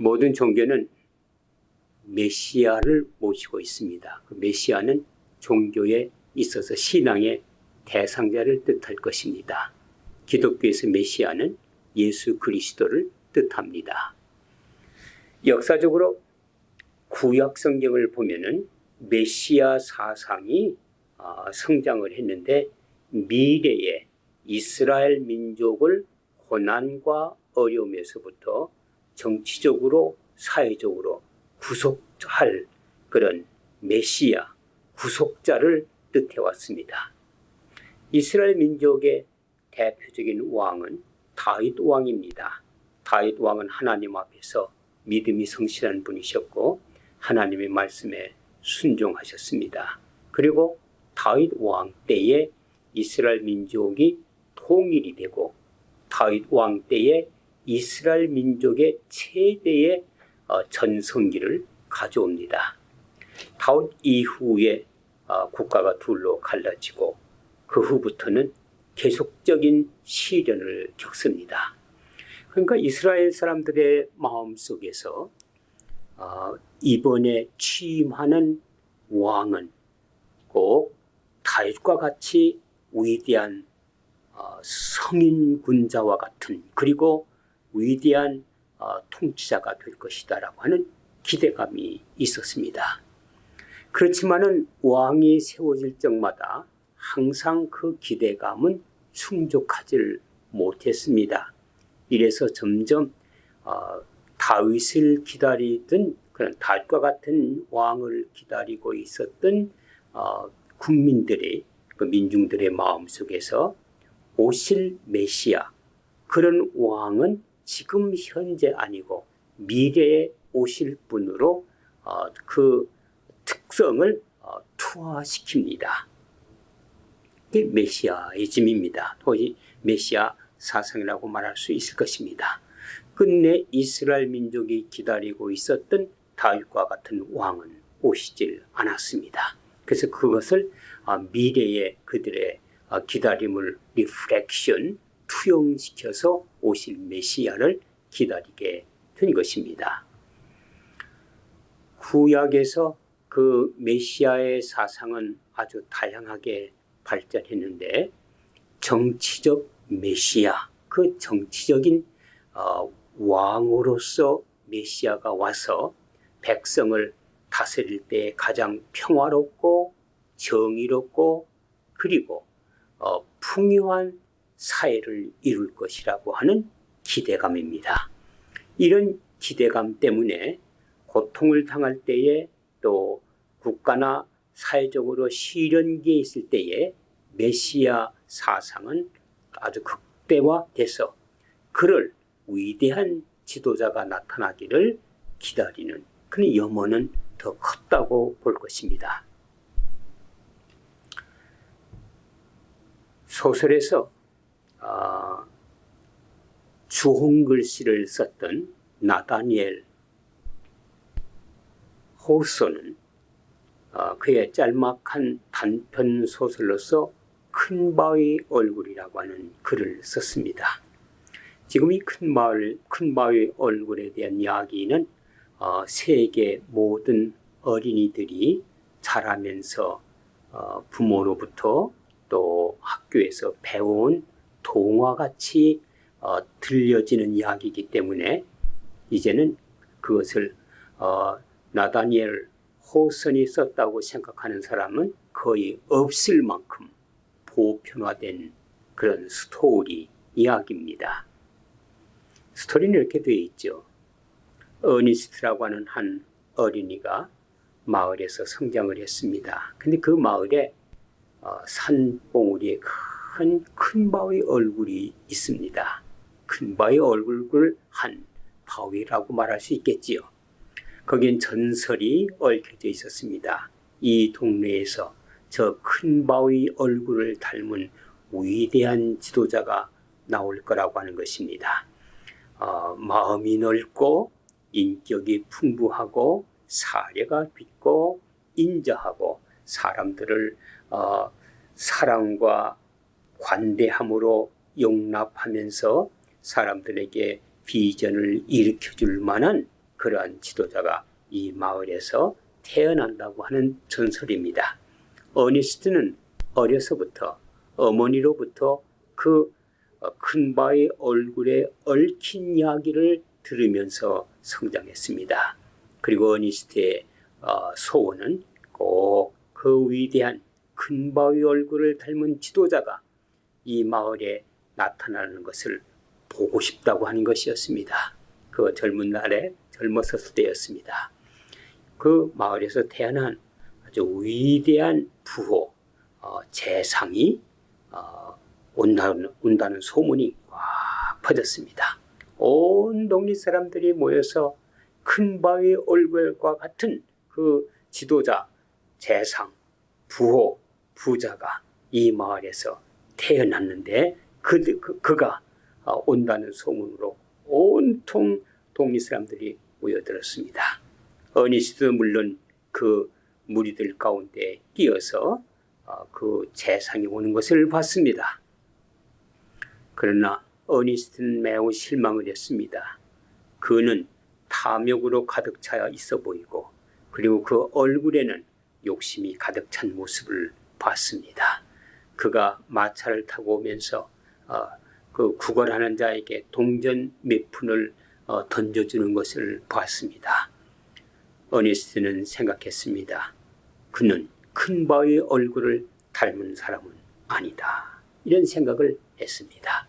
모든 종교는 메시아를 모시고 있습니다. 그 메시아는 종교에 있어서 신앙의 대상자를 뜻할 것입니다. 기독교에서 메시아는 예수 그리스도를 뜻합니다. 역사적으로 구약 성경을 보면은 메시아 사상이 성장을 했는데 미래의 이스라엘 민족을 고난과 어려움에서부터 정치적으로 사회적으로 구속할 그런 메시아, 구속자를 뜻해왔습니다. 이스라엘 민족의 대표적인 왕은 다윗 왕입니다. 다윗 왕은 하나님 앞에서 믿음이 성실한 분이셨고 하나님의 말씀에 순종하셨습니다. 그리고 다윗 왕 때에 이스라엘 민족이 통일이 되고 다윗 왕 때에 이스라엘 민족의 최대의 전성기를 가져옵니다. 다윗 이후에 국가가 둘로 갈라지고 그 후부터는 계속적인 시련을 겪습니다. 그러니까 이스라엘 사람들의 마음속에서 이번에 취임하는 왕은 꼭 다윗과 같이 위대한 성인 군자와 같은 그리고 위대한 통치자가 될 것이다라고 하는 기대감이 있었습니다. 그렇지만은 왕이 세워질 적마다 항상 그 기대감은 충족하지 못했습니다. 이래서 점점 다윗을 기다리던 그런 다윗과 같은 왕을 기다리고 있었던 국민들의 그 민중들의 마음속에서 오실 메시아 그런 왕은 지금 현재 아니고 미래에 오실 분으로 그 특성을 투하시킵니다. 이게 메시아이즘입니다. 또이 메시아 사상이라고 말할 수 있을 것입니다. 끝내 이스라엘 민족이 기다리고 있었던 다윗과 같은 왕은 오시질 않았습니다. 그래서 그것을 미래의 그들의 기다림을 리프렉션, 투영시켜서 오실 메시아를 기다리게 된 것입니다. 구약에서 그 메시아의 사상은 아주 다양하게 발전했는데 정치적 메시아, 그 정치적인 왕으로서 메시아가 와서 백성을 다스릴 때 가장 평화롭고 정의롭고 그리고 풍요한 사회를 이룰 것이라고 하는 기대감입니다. 이런 기대감 때문에 고통을 당할 때에 또 국가나 사회적으로 시련기에 있을 때에 메시아 사상은 아주 극대화돼서 그를 위대한 지도자가 나타나기를 기다리는 그런 염원은 더 컸다고 볼 것입니다. 소설에서 주홍글씨를 썼던 나다니엘 호소는 그의 짤막한 단편 소설로서 큰 바위 얼굴이라고 하는 글을 썼습니다. 지금 이 큰 바위 얼굴에 대한 이야기는 세계 모든 어린이들이 자라면서 부모로부터 또 학교에서 배워온 동화같이 들려지는 이야기이기 때문에 이제는 그것을 나다니엘 호선이 썼다고 생각하는 사람은 거의 없을 만큼 보편화된 그런 스토리 이야기입니다. 스토리는 이렇게 되어 있죠. 어니스트라고 하는 한 어린이가 마을에서 성장을 했습니다. 근데 그 마을에 산봉우리에 큰 바위 얼굴이 있습니다. 큰 바위 얼굴을 한 바위라고 말할 수 있겠지요. 거기엔 전설이 얽혀져 있었습니다. 이 동네에서 저 큰 바위 얼굴을 닮은 위대한 지도자가 나올 거라고 하는 것입니다. 마음이 넓고 인격이 풍부하고 사려가 깊고 인자하고 사람들을 사랑과 관대함으로 용납하면서 사람들에게 비전을 일으켜줄 만한 그러한 지도자가 이 마을에서 태어난다고 하는 전설입니다. 어니스트는 어려서부터 어머니로부터 그 큰바의 얼굴에 얽힌 이야기를 들으면서 성장했습니다. 그리고 어니스트의 소원은 꼭 그 위대한 큰바의 얼굴을 닮은 지도자가 이 마을에 나타나는 것을 보고 싶다고 하는 것이었습니다. 그 젊은 날에 젊었을 때였습니다. 그 마을에서 태어난 아주 위대한 부호 재상이 온다는 소문이 꽉 퍼졌습니다. 온 동네 사람들이 모여서 큰바의 얼굴과 같은 그 지도자, 재상, 부호, 부자가 이 마을에서 태어났는데 그가 온다는 소문으로 온통 동네 사람들이 모여들었습니다. 어니스트도 물론 그 무리들 가운데 끼어서 그 재상이 오는 것을 봤습니다. 그러나 어니스트는 매우 실망을 했습니다. 그는 탐욕으로 가득 차 있어 보이고 그리고 그 얼굴에는 욕심이 가득 찬 모습을 봤습니다. 그가 마차를 타고 오면서 그 구걸하는 자에게 동전 몇 푼을 던져주는 것을 봤습니다. 어니스트는 생각했습니다. 그는 큰바의 얼굴을 닮은 사람은 아니다. 이런 생각을 했습니다.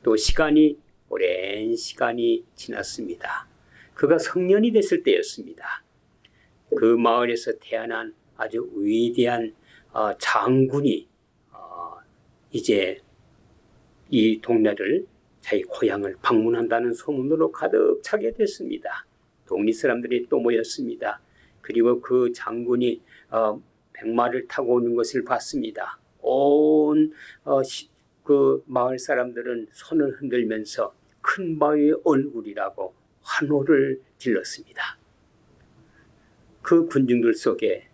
또 오랜 시간이 지났습니다. 그가 성년이 됐을 때였습니다. 그 마을에서 태어난 아주 위대한 장군이 이제 이 동네를 자기 고향을 방문한다는 소문으로 가득 차게 됐습니다. 동네 사람들이 또 모였습니다. 그리고 그 장군이 백마를 타고 오는 것을 봤습니다. 온 그 마을 사람들은 손을 흔들면서 큰바의 얼굴이라고 환호를 질렀습니다. 그 군중들 속에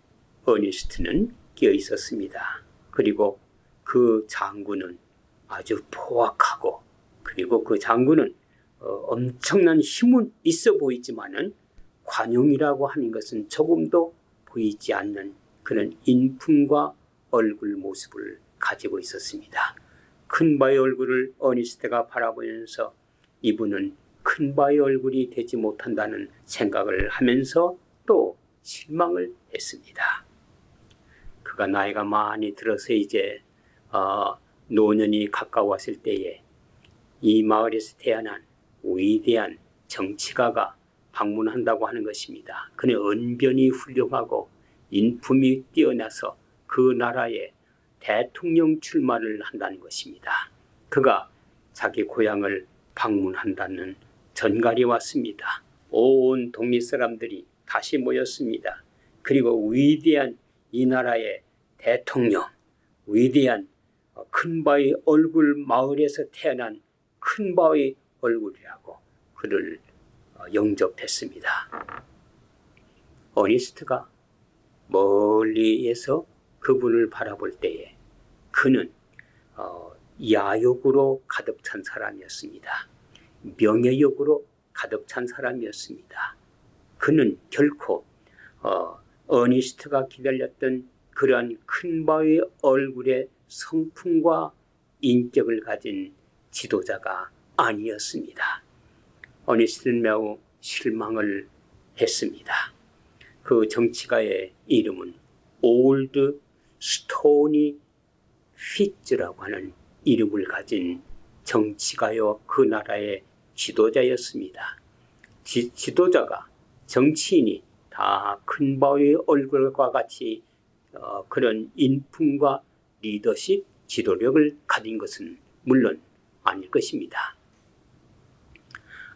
어니스트는 끼어 있었습니다. 그리고 그 장군은 아주 포악하고 그리고 그 장군은 엄청난 힘은 있어 보이지만은 관용이라고 하는 것은 조금도 보이지 않는 그런 인품과 얼굴 모습을 가지고 있었습니다. 큰바의 얼굴을 어니스트가 바라보면서 이분은 큰바의 얼굴이 되지 못한다는 생각을 하면서 또 실망을 했습니다. 그가 나이가 많이 들어서 이제 노년이 가까웠을 때에 이 마을에서 태어난 위대한 정치가가 방문한다고 하는 것입니다. 그는 언변이 훌륭하고 인품이 뛰어나서 그 나라에 대통령 출마를 한다는 것입니다. 그가 자기 고향을 방문한다는 전갈이 왔습니다. 온 동네 사람들이 다시 모였습니다. 그리고 위대한 이 나라의 대통령, 위대한 큰바의 얼굴 마을에서 태어난 큰바의 얼굴이라고 그를 영접했습니다. 어니스트가 멀리에서 그분을 바라볼 때에 그는 야욕으로 가득 찬 사람이었습니다. 명예욕으로 가득 찬 사람이었습니다. 그는 결코 어니스트가 기다렸던 그러한 큰바의 얼굴의 성품과 인격을 가진 지도자가 아니었습니다. 어니스트는 매우 실망을 했습니다. 그 정치가의 이름은 올드 스토니 피츠라고 하는 이름을 가진 정치가요 그 나라의 지도자였습니다. 지도자가 정치인이 다 큰바의 얼굴과 같이 그런 인품과 리더십, 지도력을 가진 것은 물론 아닐 것입니다.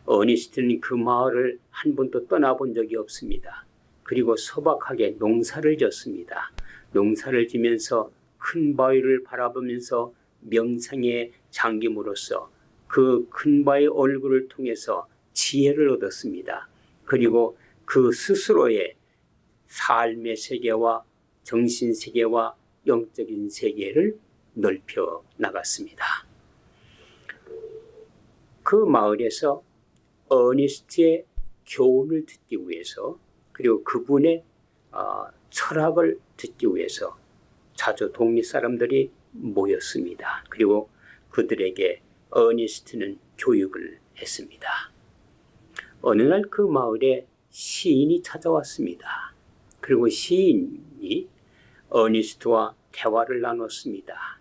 어니스트는 그 마을을 한 번도 떠나본 적이 없습니다. 그리고 소박하게 농사를 졌습니다. 농사를 지면서 큰바위를 바라보면서 명상에 잠김으로써 그 큰바위 얼굴을 통해서 지혜를 얻었습니다. 그리고 그 스스로의 삶의 세계와 정신세계와 영적인 세계를 넓혀 나갔습니다. 그 마을에서 어니스트의 교훈을 듣기 위해서 그리고 그분의 철학을 듣기 위해서 자주 동리 사람들이 모였습니다. 그리고 그들에게 어니스트는 교육을 했습니다. 어느 날 그 마을에 시인이 찾아왔습니다. 그리고 시인이 어니스트와 대화를 나눴습니다.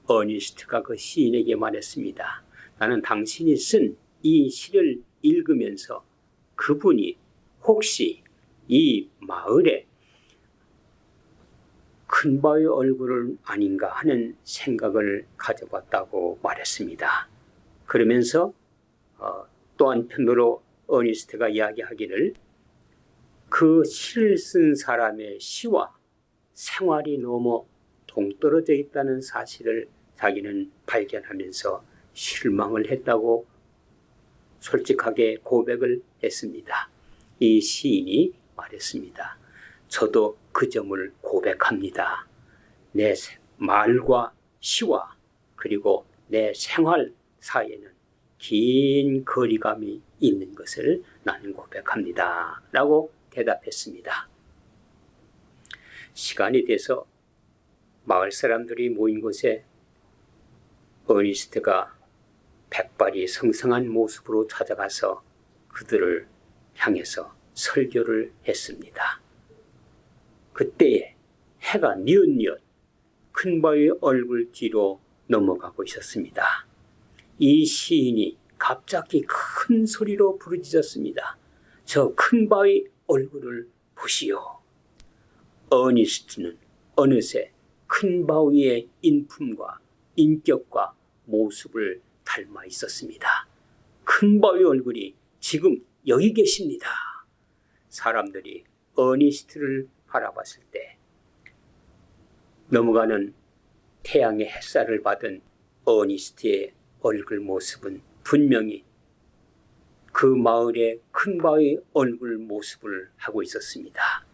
어니스트가 그 시인에게 말했습니다. 나는 당신이 쓴 이 시를 읽으면서 그분이 혹시 이 마을에 큰바의 얼굴은 아닌가 하는 생각을 가져봤다고 말했습니다. 그러면서 또 한편으로 어니스트가 이야기하기를 그 시를 쓴 사람의 시와 생활이 너무 동떨어져 있다는 사실을 자기는 발견하면서 실망을 했다고 솔직하게 고백을 했습니다. 이 시인이 말했습니다. 저도 그 점을 고백합니다. 내 말과 시와 그리고 내 생활 사이에는 긴 거리감이 있는 것을 나는 고백합니다. 라고 대답했습니다. 시간이 돼서 마을 사람들이 모인 곳에 어니스트가 백발이 성성한 모습으로 찾아가서 그들을 향해서 설교를 했습니다. 그때에 해가 뉘엿뉘엿 큰바의 얼굴 뒤로 넘어가고 있었습니다. 이 시인이 갑자기 큰 소리로 부르짖었습니다. 저 큰바의 얼굴을 보시오. 어니스트는 어느새 큰바위의 인품과 인격과 모습을 닮아 있었습니다. 큰바위 얼굴이 지금 여기 계십니다. 사람들이 어니스트를 바라봤을 때 넘어가는 태양의 햇살을 받은 어니스트의 얼굴 모습은 분명히 그 마을의 큰바위 얼굴 모습을 하고 있었습니다.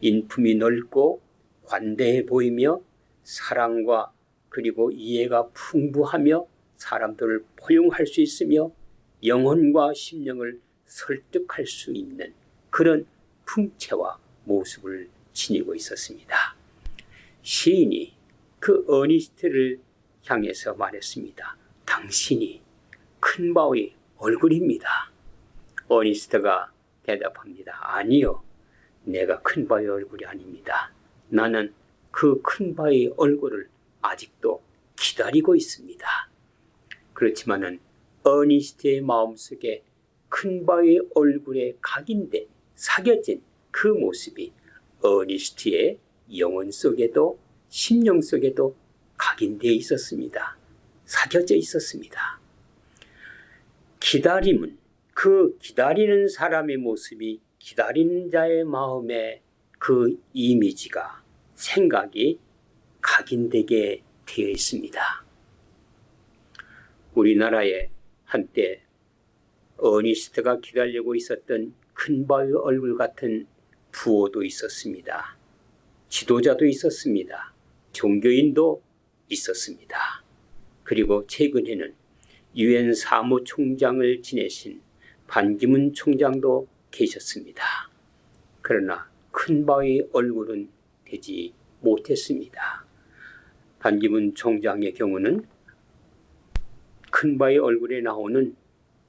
인품이 넓고 관대해 보이며 사랑과 그리고 이해가 풍부하며 사람들을 포용할 수 있으며 영혼과 심령을 설득할 수 있는 그런 풍채와 모습을 지니고 있었습니다. 시인이 그 어니스트를 향해서 말했습니다. 당신이 큰바위 얼굴입니다. 어니스트가 대답합니다. 아니요. 내가 큰바위 얼굴이 아닙니다. 나는 그 큰바위 얼굴을 아직도 기다리고 있습니다. 그렇지만은 어니스트의 마음속에 큰바위 얼굴에 각인된 사겨진 그 모습이 어니스트의 영혼 속에도 심령 속에도 각인되어 있었습니다. 사겨져 있었습니다. 기다림은 그 기다리는 사람의 모습이 기다리는 자의 마음에 그 이미지가 생각이 각인되게 되어 있습니다. 우리나라에 한때 어니스트가 기다리고 있었던 큰바위 얼굴 같은 부호도 있었습니다. 지도자도 있었습니다. 종교인도 있었습니다. 그리고 최근에는 유엔 사무총장을 지내신 반기문 총장도 계셨습니다. 그러나 큰바위 얼굴은 되지 못했습니다. 반기문 총장의 경우는 큰바위 얼굴에 나오는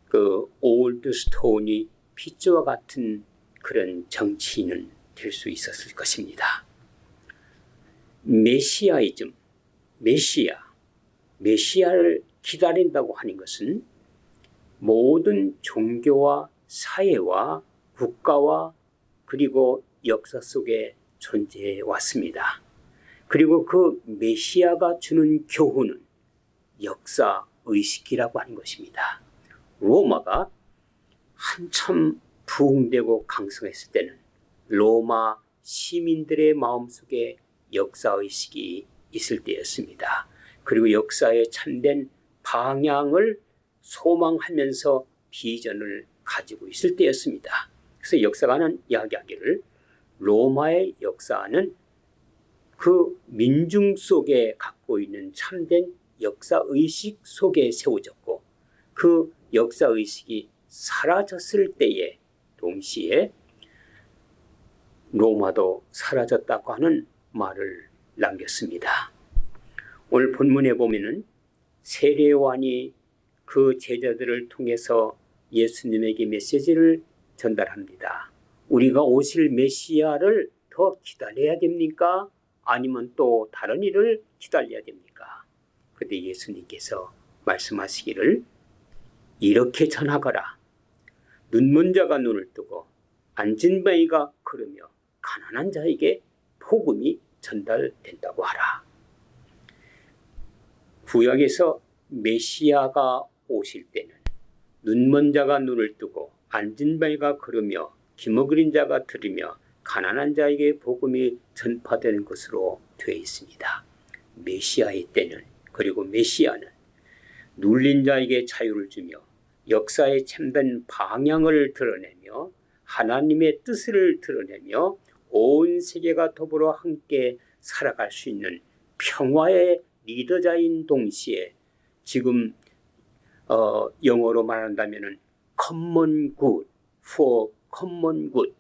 그 올드 스톤이 핏자와 같은 그런 정치인은 될 수 있었을 것입니다. 메시아이즘, 메시아를 기다린다고 하는 것은 모든 종교와 사회와 국가와 그리고 역사 속에 존재해 왔습니다. 그리고 그 메시아가 주는 교훈은 역사 의식이라고 하는 것입니다. 로마가 한참 부흥되고 강성했을 때는 로마 시민들의 마음속에 역사의식이 있을 때였습니다. 그리고 역사의 참된 방향을 소망하면서 비전을 가지고 있을 때였습니다. 그래서 역사가는 이야기하기를 로마의 역사는 그 민중 속에 갖고 있는 참된 역사의식 속에 세워졌고 그 역사의식이 사라졌을 때에 동시에 로마도 사라졌다고 하는 말을 남겼습니다. 오늘 본문에 보면은 세례요한이 그 제자들을 통해서 예수님에게 메시지를 전달합니다. 우리가 오실 메시아를 더 기다려야 됩니까? 아니면 또 다른 일을 기다려야 됩니까? 그때 예수님께서 말씀하시기를 이렇게 전하거라. 눈먼 자가 눈을 뜨고 앉은 바위가 걸으며 가난한 자에게 복음이 전달된다고 하라. 구약에서 메시아가 오실 때는 눈먼 자가 눈을 뜨고 앉은 바위가 걸으며 기먹으린 자가 들으며 가난한 자에게 복음이 전파되는 것으로 되어 있습니다. 메시아의 때는, 그리고 메시아는 눌린 자에게 자유를 주며 역사의 참된 방향을 드러내며 하나님의 뜻을 드러내며 온 세계가 더불어 함께 살아갈 수 있는 평화의 리더자인 동시에 지금 영어로 말한다면 common good, for common good,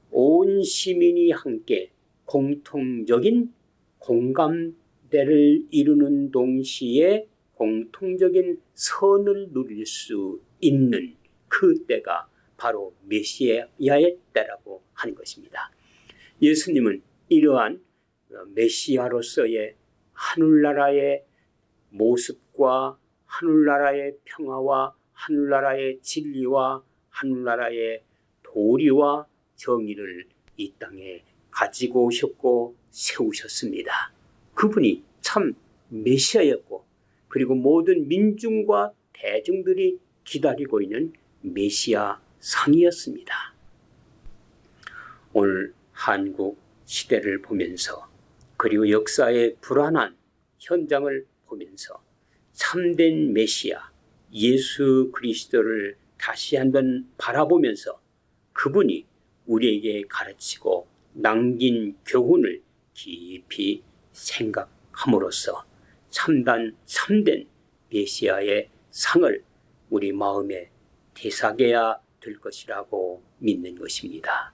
온 시민이 함께 공통적인 공감대를 이루는 동시에 공통적인 선을 누릴 수 있는 그 때가 바로 메시아의 때라고 하는 것입니다. 예수님은 이러한 메시아로서의 하늘나라의 모습과 하늘나라의 평화와 하늘나라의 진리와 하늘나라의 도리와 정의를 이 땅에 가지고 오셨고 세우셨습니다. 그분이 참 메시아였고, 그리고 모든 민중과 대중들이 기다리고 있는 메시아 상이었습니다. 오늘 한국 시대를 보면서, 그리고 역사의 불안한 현장을 보면서 참된 메시아 예수 그리스도를 다시 한번 바라보면서 그분이 우리에게 가르치고 남긴 교훈을 깊이 생각함으로써 참된 메시아의 상을 우리 마음에 되새겨야 될 것이라고 믿는 것입니다.